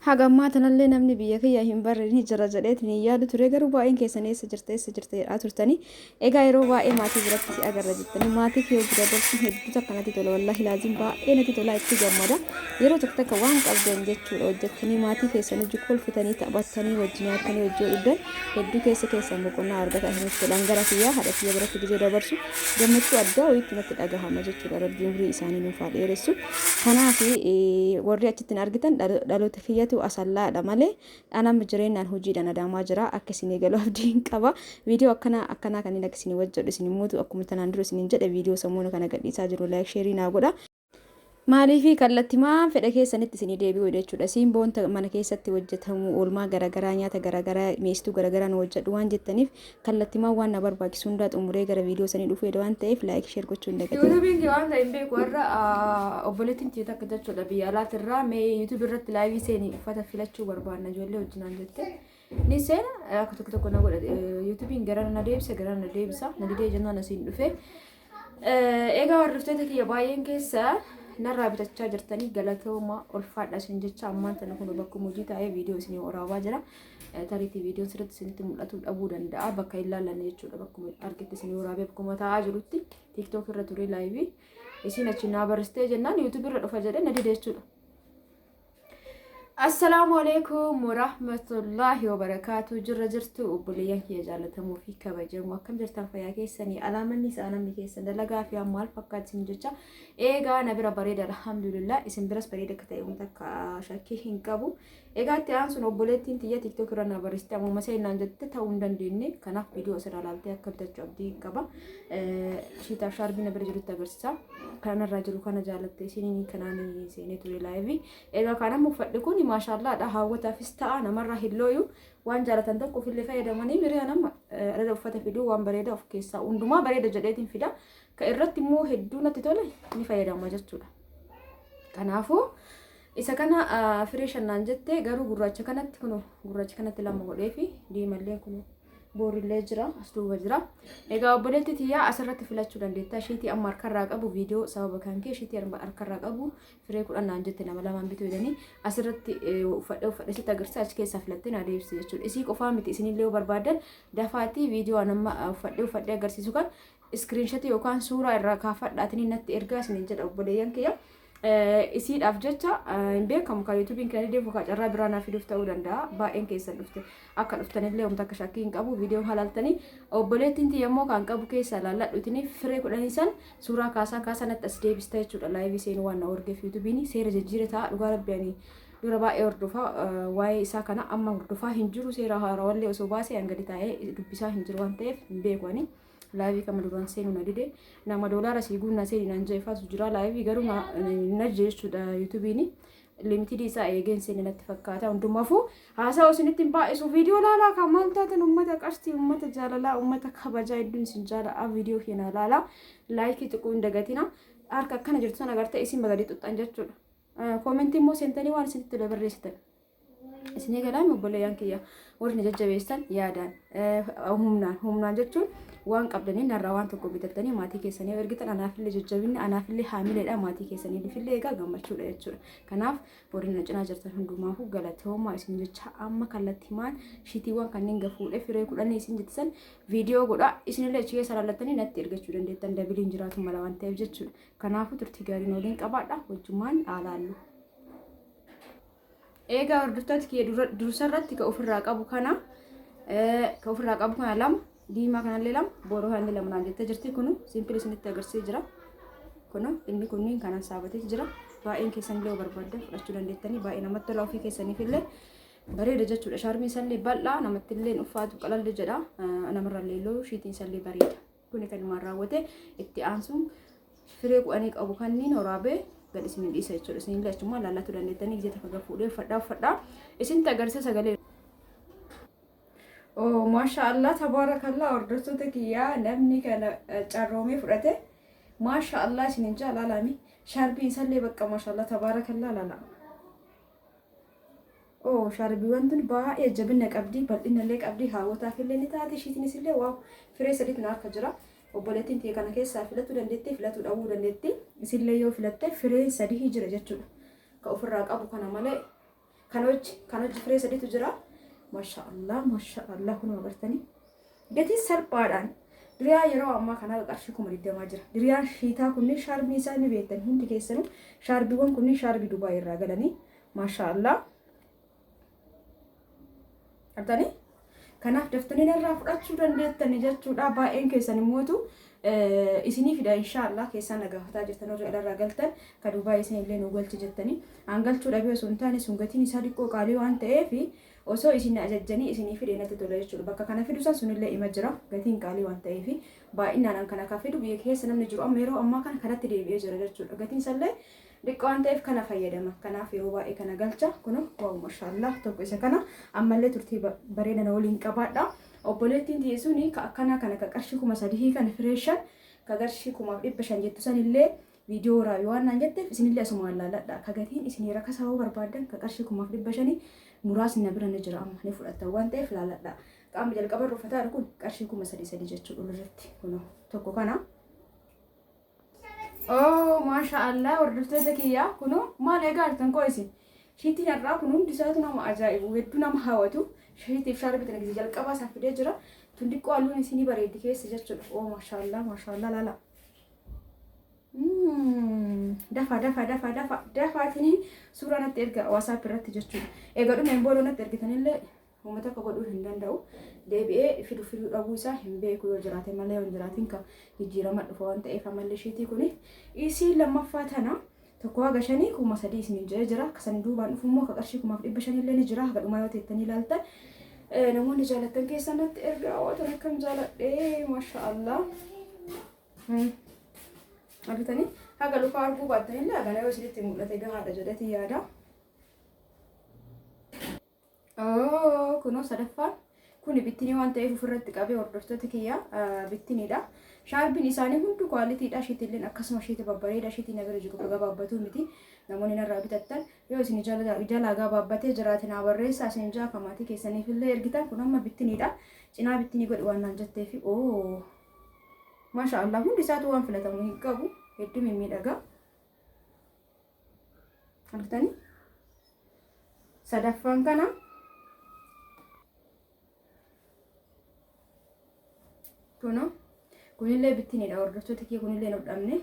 Hagammaa tanallee namni biyya kiyya hin barre ni jira jedheetiin yaadu ture garuu baay'een keessan eessa jirtee turtanii egaa yeroo baay'ee maatii biratti si agarra jettanii maatii kee hojii dabarsuun hedduu takkanatti tola wallahi laazim baay'ee natti tola itti gammada yeroo tokko takka waan qabdan jechuudha hojjettanii maatii keessan hojii kolfitanii taphattanii wajjin nyaatanii hojii dhugdan hedduu keessan boqonnaa argata himutti tolan gara kiyyaa haadha kiyya biratti gisee dabarsu gammachuu addaa wayiitti natti dhagahama jechuudha rabbiin umurii isaanii nuuf haa dheeressu kanaaf warri achitti argitan dhaloota kiyyatu asallaadha malee anam jireenyaan hojiidhaan adaamaa jira akka isin eegalu abdiin qaba viidiyoo akkanaa kanneen akka isin wajjadhu isin muutu akkuma tanaan dura isin jedhe viidiyoo sammuu kana gadhiisaa jiru laayik sheerii naa godha maaliifi kallattimaan fedha keessanitti isin deebi'u jechuudha siin boonta mana keessatti hojjetamu oolmaa garagaraa nyaata garagaraa mi'eessituu garagaraa nu hojjedhu waan jettaniif kallattimaan waan na barbaachisu hundaa xumuree gara viidiyoo sanii dhufuu waan ta'eef laayik sheer gochuu hin dagatiin. Yuutuubiin kee waan ta'eef beeku warra obboleettiin tiyya takka jechuudha biyya alaatirraa mee yuutuub irratti laayivii seenii uffata filachuu barbaadna ijoollee wajjinaan jette. Ni seena akka tokko tokko na godha yuutuubiin gara na deebisa na didee jennaan asiin dhufe. Egaa hordoftoota kiyya baay'een keessa narraa bitachaa jirtanii galatooma ulfaadha isin jecha ammaan tana kun bakka hojii taa'ee viidiyoo isin waraabaa jira. Tariitii viidiyoon sirriitti isinitti mul'atu dhabuu danda'a bakka hin laallanne jechuudha bakkuma argitti isin waraabee bakkuma taa'aa jirutti tiiktook irra ture laayivii isin achi naa barreessitee jennaan yuutuub irra dhufa jedhee na didee jechuudha. Assalaamu alaikum warahmatullahi wabarakatuh jirtu obboleeyyan kiyya jaalatamuu fi kabajamoo akkam jirtan fayyaa keessanii alaamanni isaa namni keessan dalagaa fi maal fakkaatu jecha eegaa na bira bareeda alhamdulillah isin biras bareeda akka ta'e wanta akka shakkii hin qabu egaa itti aansuun obboleettiin tiyya tiiktook irra na barreessite ammuma seenaan jette ta'uu hin dandeenye kanaaf viidiyoo asirraa ilaaltee akka bitachuu abdii qaba shiitaa shaarbii na bira jirutti agarsiisa kanarraa jiru kana jaalatte isin kanaan seenee ture laayivii egaa kana muffadhi kun maashaallah dha hawwataafis ta'a namarraa hillooyu waan jaalatan tokko fillee fayyadamanii biriya nama irra uffata fiduu waan bareeda of keessaa hundumaa bareeda jedheetiin fida ka irratti immoo hedduu natti tole ni fayyadama jechuudha. Kanaafuu isa kana firee shannaan jette garuu gurraacha kanatti lama godhee fi diimallee kun boorillee jira as duuba jira. Egaa obboleetti tiyyaa asirratti filachuu dandeetta shiitii amma harkarraa qabu viidiyoo sababa kan kee shiitii harkarraa qabu firee 10 jette nama lamaan bituu jedhanii asirratti uffadhe sitti agarsiisa achi keessaa filattee na deebisi jechuudha. Isii qofaa miti isinillee barbaadan dafaatii viidiyoo nama uffadhe agarsiisu kan iskiriinshotii yookaan suuraa irraa kaafadhaatiin natti ergaa isiniin jedha obboleeyyan kiyya. Isiidhaaf jecha hin beekamu kan yuutuubiin kan deebi'u kan carraa biraa naaf fiduuf ta'uu danda'a baay'een keessan dhufte akka dhuftanillee wanta akka shakkii hin qabu viidiyoo halaaltanii obboleettiin tiyya immoo kan qabu keessa laalladhuutini firee 10 san suuraa kaasanatti as deebista jechuudha laayivii seenuu waan na horgeef yuutuubiin seera jijjiire ta'a dhugaa rabbianii dura baay'ee hordofaa waa'ee isaa kana amma hordofaa hin jiru seera haarawallee osoo baasee hanga taa'ee dubbisaa hin jiru waan ta'eef hin beekani. Laayivii kama duraan seenuu na dide nama doolaara siiguun na seenii nan jeefaatu jira laayivii garuu na jechuudha yuutuubiin limitidii isaa eegeen seenii natti fakkaata hundumaafuu haasaa isinitti hin baay'isu viidiyoo laalaa kan maal taatan uummata qartii uummata jaalalaa uummata kabajaa hedduun isin jaalaa viidiyoo keenya laalaa laayikii xiqqoo hin dagatina harka akkana jirtu sana agartee isin bagadii xuxxan jechuudha koomentii immoo seentanii waan isinitti barreessitan isinii galaan obboleeyyan kiyya warri jajjabeessan yaadaan humnaan jechuun waan qabdanii narraa waan tokko bitattanii maatii keessanii ergitan anaafillee jajjabinni anaafillee haamileedha maatii keessanii dhufillee egaa gammachuudha jechuudha. Kanaaf warri na cinaa jirtan hundumaafuu galatoomaa isin jecha amma kallattimaan shiitiiwwan kanneen gafuudhe firee 10 isin jettisan viidiyoo godha isinillee achi keessa laallattanii natti ergachuu dandeettan dabiliin jiraatu mala waan ta'eef jechuudha. Kanaafuu turtii gaarii waliin qabaadha wajjumaan alaallu. Egaa hordoftoota kiyya dursarratti ka ofirraa qabu kana lama diimaa kanallee lama booroo kanallee lama naan jettee jirti kunu simpili isinitti agarsiisee jira kunu inni kunniin kanan saabatee jira baay'een keessanillee barbaaddan fudhachuu dandeettanii baay'ee namatti tola ofii keessaniifillee bareeda jechuudha shaarmiin isallee bal'aa namatti illee uffaatu qalallee jedha namarrallee loo shiitiin isallee bareeda kuni kan himaan raawwate itti aansuun firee 10 qabu kanniin waraabee gad isin dhiisa jechuudha isinillee achummaa laallatu dandeettanii gisee takka fuudhee uffadhaa isinitti agarsiisa sagalee. Oh maashaallah tabarakallah hordoftoota kiyyaa namni kana carroomee fudhate maashaallah isinin jaalalaami shaarbii isallee bakka maashaallah tabarakallah lala. Oh shaarbiiwwan tun baay'ee jabina qabdi bal'inallee qabdi hawwataafillee ni taate shiitiin isillee waaw firee sadiitu na harka jira obboleettiin tiyya kana keessaa filachuu dandeetti filatuu dhabuu dandeetti isillee yoo filatte firee 3 jira jechuudha ka ofirraa qabu kana malee kan hojii firee sadiitu jira. Maashaallah kun agartanii gatii salphaadhaan diriyaa yeroo ammaa kana qarshii 20 jira. Diriyaan shiitaa kunniin shaarbii isaa ni beektan hundi keessanuu shaarbiiwwan kunniin shaarbii Dubaay irraa galanii maashaallah artanii kanaaf daftanii irraa fudhachuu dandeettani jechuudha. Baay'een keessan immootu isinii fida inshaallah keessan nagaafataa jirtan warra irraa galtan ka Dubaay isin illee nu galchi jettanii hangalchuu dhabee osoo hin taane sun gatiin isaa diqqoo qaalii waan ta'eef osoo isin ajajjanii isinii fide natti tola jechuudha. Bakka kana fidusan sunillee ima jira gatiin qaalii waan ta'eef baay'inaan kana ka fidu biyya keessa namni jiru amma yeroo ammaa kana kanatti deebi'ee jira jechuudha. Gatiin sallee diqqoo waan ta'eef kana fayyadama. Kanaaf yeroo baay'ee kana galcha kun waaw maashaallah tokko isa kana ammallee turtii bareedana waliin qabaadha. Obboleettiin dhiyeessuun ka akkana kana ka qarshii 3,000 kan fireeshan ka qarshii 500 jettu sanillee viidiyoo raayuu waan naan jetteef isinillee asumaan laaladha. Ka gatiin isinii rakkasaa barbaadan ka qarshii 500 muraasni na bira ni jira amma ni fudhattan waan ta'eef laaladha. Qaama jalqaba rufataadha kun qarshii 3,300 jechuudha irratti kun tokko kana. Maashaallah hordoftoota kiyyaa kun maal eegaltan koo isin shiitiin irraa kun hundi isaatu nama ajaa'ibu hedduu nama hawwatu. Shiitiif shaarbii tana gisee jalqabaa isaa fidee jira. Tun diqqoo halluun isinii bareeddi keessa jechuudha. Maashaallah laala. Dafaatiin suuraa natti erga WhatsApp irratti jechuudha. Egaa dhumeen boodoo natti ergitanillee uummata akka godhuu hin danda'u. Deebi'ee fiduu dhabuu isaa hin beeku yoo jiraate malee yoo hin jiraatiin ka jijjiirama dhufa waan ta'eef ammallee shiitii kuni isii lammaffaa tana tokko haga 5,300 isin jira. Kasan duubaan dhufu immoo ka qarshii 500 illee ni jira. Haga dhumaa yoo teettanii ilaaltan namoonni jaallattan keessaa natti erga waan akkam jaalladhee maashaallah. Argitanii haga lukaa arguu baattan illee haga yoo isinitti mul'ate gahaadha jedhati yaada. Kunoo sadaffaan kun bittinii waan ta'eef ofirratti qabee hordoftoota kiyyaa bittiniidha. Shaarbiin isaanii hundi kwaalitiidha. Shiitilleen akkasuma shiitii babbareeda shiitii nagara jiru gabaabbatuu miti. Namoonni narraa bitattan yoo isin jalaa gabaabbatee jiraate naa barreessaa isin jaa kamaatii keessaniif illee ergitan kun amma bittiniidha. Cinaa bittinii godhu waan naan jetteef maashaallah hundi isaatu waan filatamu hin qabu hedduu mimmiidhagaa. Argitanii sadaffaan kana kunillee bittiniidha. Hordoftoota kiyya kunillee hin hodhamne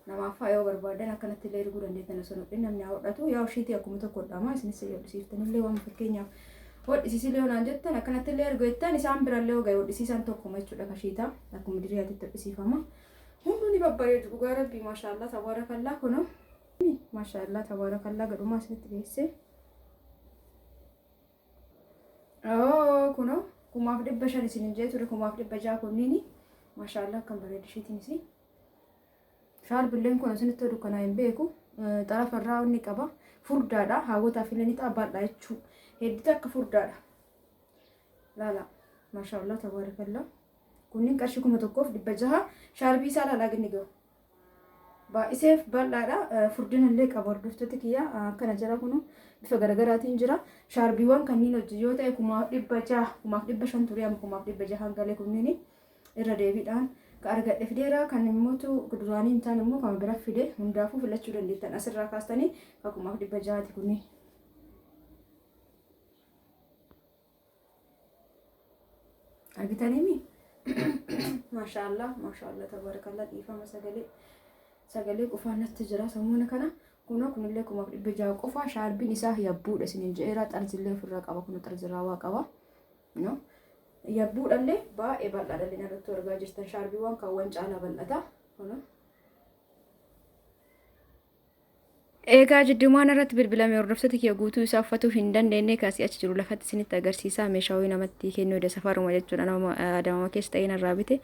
namaaf yoo barbaadan akkanatti illee erguu dandeettan osoo hodhin namni haa hodhatu. Yaa shiitii akkuma tokko hodhama isinis hodhisiiftanillee waan fakkeenyaaf hodhisiisillee onaan jettan akkanatti illee ergu jettan isaan birallee yoo gahe hodhisiisan tokkuma jechuudha. Kashiitaa akkuma diriyaatti hodhisiifama. Hunduu ni babbareedu dhugaa rabbii maashaallah tabaarakallaa kunoo maashaallah tabaarakallaa gadhumaa isinitti geesse. Kunoo 5,500 isin jee ture 5,600 kunniini maashaallah akkam bareedu shiitiinis. Shaarbileen kun isinitti hodhu kana hin beeku. Xarafarraa inni qaba. Furdaadha. Hawwataaf illee ni xaabbaadha jechuudha. Hedduu akka furdaadha. Laala maashaallah tabaarakallaa. Kunniin qarshii 1,600 shaarbii isaa laalaa gini gahu. Baay'iseef bal'aadha. Furdinallee qaba hordoftoota kiyyaa akkana jira kunu bifa garaagaraatiin jira. Shaarbiiwwan kanneen hojii yoo ta'e 600 500 ture amma 600 galee kunniin irra deebiidhaan ka argadhe fideera kan immoo duraanii hin taane immoo kan bira fide hundaafuu filachuu dandeettan asirraa kaastanii ka 600 kunniin. Argitanii maashaallah tabarakallah dhiifama sagalee qofaan natti jira sammuuna kana kunillee 600 qofa. Shaarbiin isaa yabbuudha isin jeera xarzillee ofirraa qaba kun xarzirraa waa qaba yabbuudhallee baay'ee bal'aadhallee irratti argaa jirtan shaarbiiwwan kaawwan caalaa bal'ata. Egaa jidduumaan irratti bilbilame hordoftoota kiyya guutuu isaa uffatuu hin dandeenye kaasii achi jiru lafatti isinitti agarsiisaa. Meeshaawwan namatti kennuu eda safaruma jechuudha. Nama adamama keessa ta'een irraa bite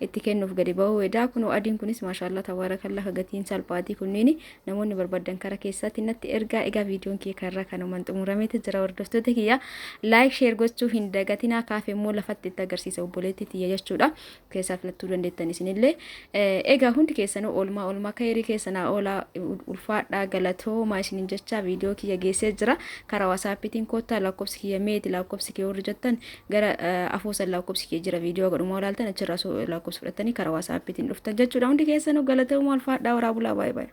itti kennuuf gadi ba'uu edaa kunoo adiin kunis maashaallah tabaarakallaa gatiin salphaatii kunniin namoonni barbaadan kara keessatti natti ergaa. Egaa viidiyoon kee karraa kanumaan xumurameeti jira hordoftoota kiyya. Laayik sheer gochuu hin dagatinaa. Kaafee immoo lafatti itti agarsiisa obboleettii tiyya jechuudha. Keessaa filattuu dandeettan isinillee. Egaa hundi keessanuu oolmaa kayrii keessanaa oolaa ulfaadhaa galatooma isinin jecha viidiyoo kiyya geessee jira. Karaa WhatsAppitiin koottaa lakkoofsi kiyya meeti lakkoofsi kiyya warri jettan gara afoosan lakkoofsi kiyya jira viidiyoo godhuma ilaaltan achirraa lakkoofsi fudhattanii karaa WhatsAppitiin dhuftan jechuudha. Hundi keessanuu galatooma ulfaadhaa waraabulaa baay'ee.